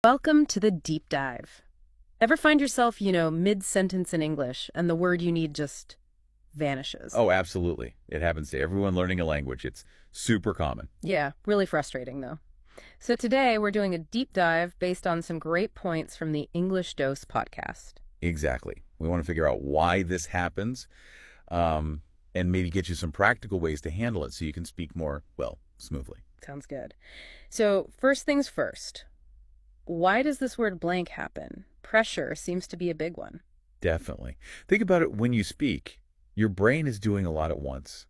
Welcome to the deep dive. Ever find yourself, mid-sentence in English and the word you need just vanishes? Oh, absolutely. It happens to everyone learning a language. It's super common. Yeah, really frustrating though. So today we're doing a deep dive based on some great points from the English Dose podcast. Exactly. We want to figure out why this happens, and maybe get you some practical ways to handle it so you can speak more, well, smoothly. Sounds good. So first things first, why does this word blank happen? Pressure seems to be a big one. Definitely. Think about it when you speak. Your brain is doing a lot at once.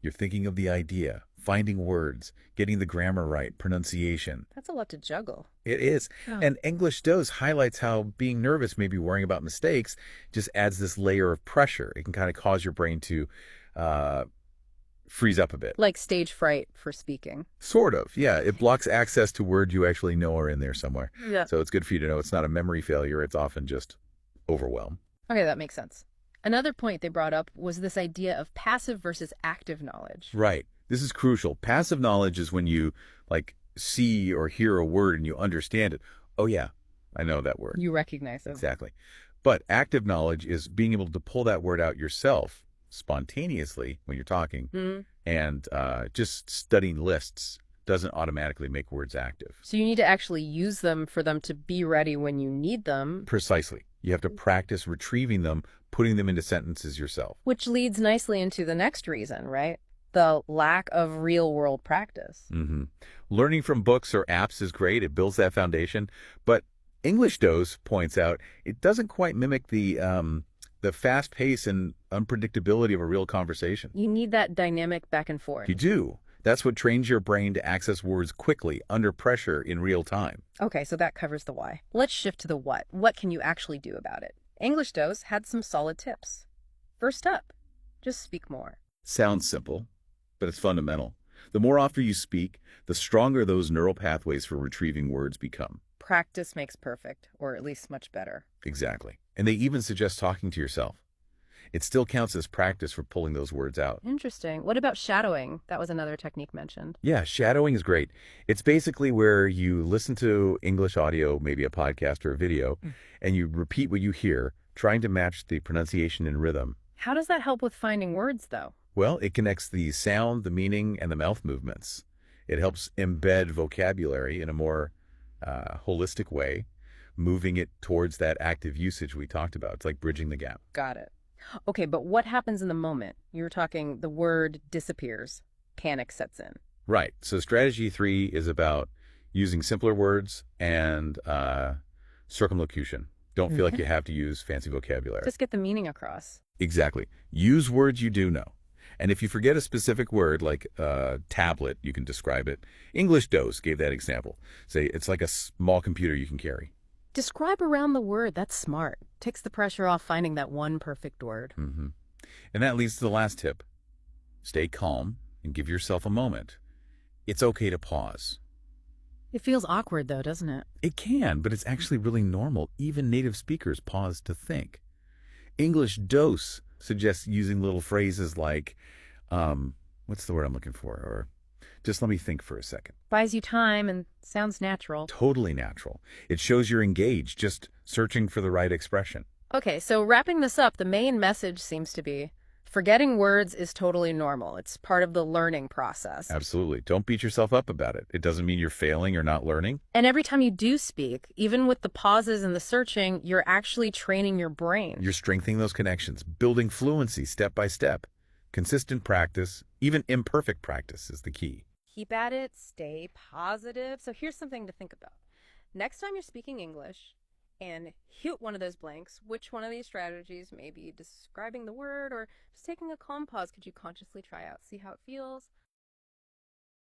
You're thinking of the idea, finding words, getting the grammar right, pronunciation. That's a lot to juggle. It is. Oh. And English Dose highlights how being nervous, maybe worrying about mistakes, just adds this layer of pressure. It can kind of cause your brain to uh, freeze up a bit. Like stage fright for speaking. Sort of, yeah. It blocks access to words you actually know are in there somewhere. Yeah. So it's good for you to know it's not a memory failure. It's often just overwhelm. Okay, that makes sense. Another point they brought up was this idea of passive versus active knowledge. Right. This is crucial. Passive knowledge is when you, see or hear a word and you understand it. Oh, yeah, I know that word. You recognize it. Exactly. But active knowledge is being able to pull that word out yourself spontaneously when you're talking, and just studying lists doesn't automatically make words active. So you need to actually use them for them to be ready when you need them. Precisely. You have to practice retrieving them, putting them into sentences yourself. Which leads nicely into the next reason, right? The lack of real-world practice. Learning from books or apps is great. It builds that foundation. But English Dose points out it doesn't quite mimic the fast pace and unpredictability of a real conversation. You need that dynamic back and forth. You do. That's what trains your brain to access words quickly, under pressure, in real time. Okay, so that covers the why. Let's shift to the what. What can you actually do about it? English Dose had some solid tips. First up, just speak more. Sounds simple, but it's fundamental. The more often you speak, the stronger those neural pathways for retrieving words become. Practice makes perfect, or at least much better. Exactly. And they even suggest talking to yourself. It still counts as practice for pulling those words out. Interesting. What about shadowing? That was another technique mentioned. Yeah, shadowing is great. It's basically where you listen to English audio, maybe a podcast or a video, and you repeat what you hear, trying to match the pronunciation and rhythm. How does that help with finding words, though? Well, it connects the sound, the meaning, and the mouth movements. It helps embed vocabulary in a more holistic way, moving it towards that active usage we talked about. It's like bridging the gap. Got it. Okay, but what happens in the moment? You were talking the word disappears. Panic sets in. Right. So strategy 3 is about using simpler words and circumlocution. Don't feel like you have to use fancy vocabulary. Just get the meaning across. Exactly. Use words you do know. And if you forget a specific word, like tablet, you can describe it. English Dose gave that example. Say it's like a small computer you can carry. Describe around the word. That's smart. Takes the pressure off finding that one perfect word. And that leads to the last tip. Stay calm and give yourself a moment. It's okay to pause. It feels awkward, though, doesn't it? It can, but it's actually really normal. Even native speakers pause to think. English Dose suggests using little phrases like, what's the word I'm looking for? Or just let me think for a second. Buys you time and sounds natural. Totally natural. It shows you're engaged, just searching for the right expression. Okay, so wrapping this up, the main message seems to be forgetting words is totally normal. It's part of the learning process. Absolutely. Don't beat yourself up about it. It doesn't mean you're failing or not learning. And every time you do speak, even with the pauses and the searching, you're actually training your brain. You're strengthening those connections, building fluency step by step. Consistent practice, even imperfect practice, is the key. Keep at it, stay positive. So here's something to think about. Next time you're speaking English and hit one of those blanks, which one of these strategies, maybe describing the word or just taking a calm pause, could you consciously try out? See how it feels?